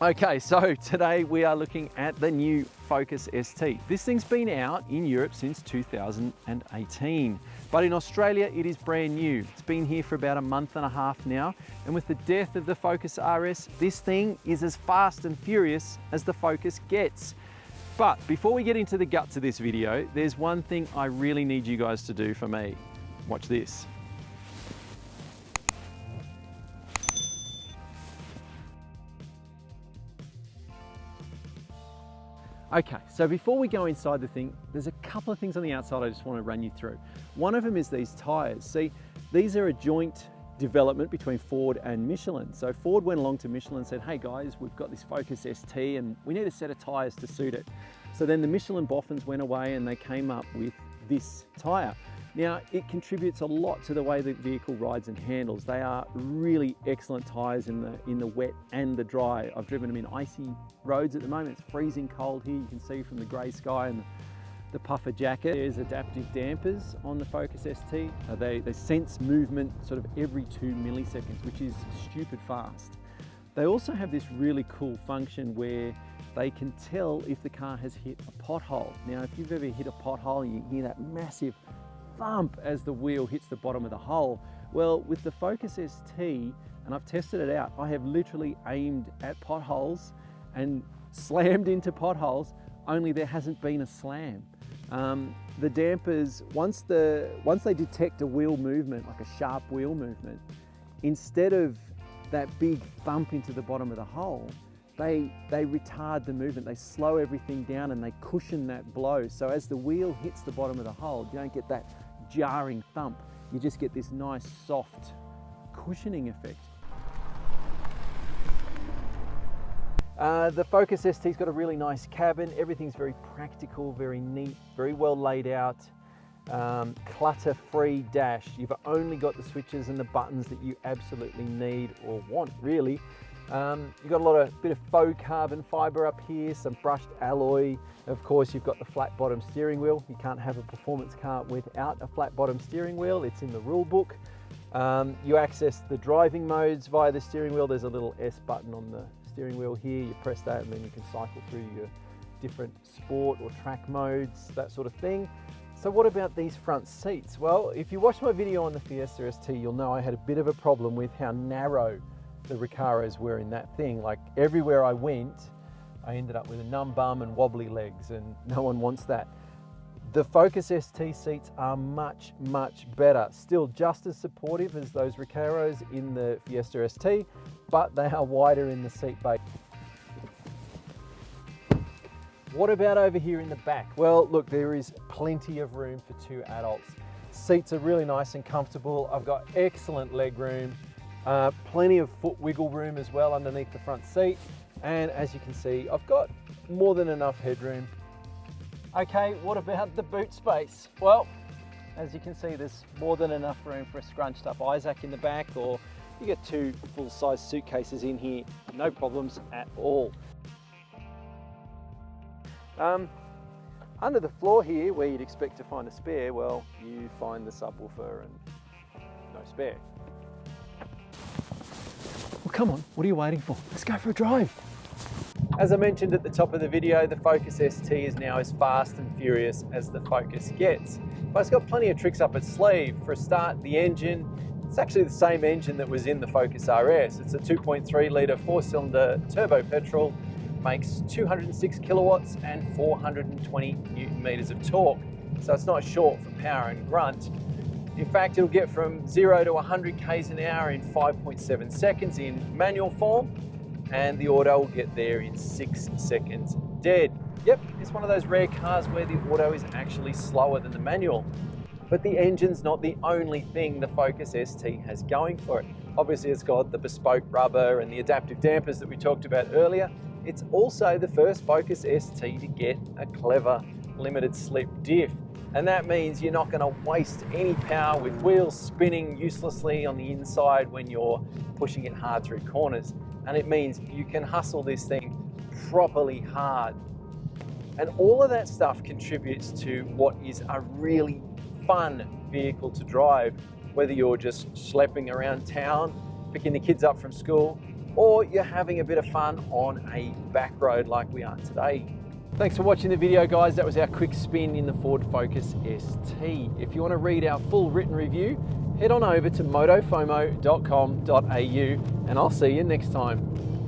Okay, so today we are looking at the new Focus ST. This thing's been out in Europe since 2018, but in Australia it is brand new. It's been here for about a month and a half now, and with the death of the Focus RS, this thing is as fast and furious as the Focus gets. But before we get into the guts of this video, there's one thing I really need you guys to do for me. Watch this. Okay, so before we go inside the thing, there's a couple of things on the outside I just want to run you through. One of them is these tyres. See, these are a joint development between Ford and Michelin. So Ford went along to Michelin and said, hey guys, we've got this Focus ST and we need a set of tyres to suit it. So then the Michelin boffins went away and they came up with this tyre. Now, it contributes a lot to the way the vehicle rides and handles. They are really excellent tyres in the wet and the dry. I've driven them in icy roads at the moment. It's freezing cold here. You can see from the grey sky and the puffer jacket. There's adaptive dampers on the Focus ST. They sense movement sort of every 2 milliseconds, which is stupid fast. They also have this really cool function where they can tell if the car has hit a pothole. Now, if you've ever hit a pothole, you hear that massive thump as the wheel hits the bottom of the hole. Well, with the Focus ST, and I've tested it out, I have literally aimed at potholes and slammed into potholes, only there hasn't been a slam. The dampers, once they detect a wheel movement, like a sharp wheel movement, instead of that big thump into the bottom of the hole, they retard the movement. They slow everything down and they cushion that blow. So as the wheel hits the bottom of the hole, you don't get that jarring thump. You just get this nice soft cushioning effect. The Focus ST's got a really nice cabin. Everything's very practical, very neat, very well laid out. Clutter-free dash. You've only got the switches and the buttons that you absolutely need or want, really. You've got a bit of faux carbon fibre up here, some brushed alloy. Of course, you've got the flat bottom steering wheel. You can't have a performance car without a flat bottom steering wheel. It's in the rule book. You access the driving modes via the steering wheel. There's a little S button on the steering wheel here. You press that and then you can cycle through your different sport or track modes, that sort of thing. So what about these front seats? Well, if you watch my video on the Fiesta ST, you'll know I had a bit of a problem with how narrow the Recaros were in that thing. Like everywhere I went, I ended up with a numb bum and wobbly legs, and no one wants that. The Focus ST seats are much, much better. Still just as supportive as those Recaros in the Fiesta ST, but they are wider in the seat base. What about over here in the back? Well, look, there is plenty of room for 2 adults. Seats are really nice and comfortable. I've got excellent leg room. Plenty of foot wiggle room as well underneath the front seat, and as you can see, I've got more than enough headroom. Okay, what about the boot space? Well, as you can see, there's more than enough room for a scrunched up Isaac in the back, or you get 2 full-size suitcases in here, no problems at all. Under the floor here, where you'd expect to find a spare, well, you find the subwoofer and no spare. Well, come on, what are you waiting for? Let's go for a drive. As I mentioned at the top of the video, the Focus ST is now as fast and furious as the Focus gets. But it's got plenty of tricks up its sleeve. For a start, the engine, it's actually the same engine that was in the Focus RS. It's a 2.3 litre 4-cylinder turbo petrol, makes 206 kilowatts and 420 Newton meters of torque. So it's not short for power and grunt. In fact, it'll get from 0 to 100 k's an hour in 5.7 seconds in manual form, and the auto will get there in 6 seconds dead. Yep, it's one of those rare cars where the auto is actually slower than the manual. But the engine's not the only thing the Focus ST has going for it. Obviously, it's got the bespoke rubber and the adaptive dampers that we talked about earlier. It's also the first Focus ST to get a clever limited slip diff. And that means you're not going to waste any power with wheels spinning uselessly on the inside when you're pushing it hard through corners. And it means you can hustle this thing properly hard. And all of that stuff contributes to what is a really fun vehicle to drive, whether you're just schlepping around town, picking the kids up from school, or you're having a bit of fun on a back road like we are today. Thanks for watching the video, guys. That was our quick spin in the Ford Focus ST. If you want to read our full written review, head on over to motofomo.com.au and I'll see you next time.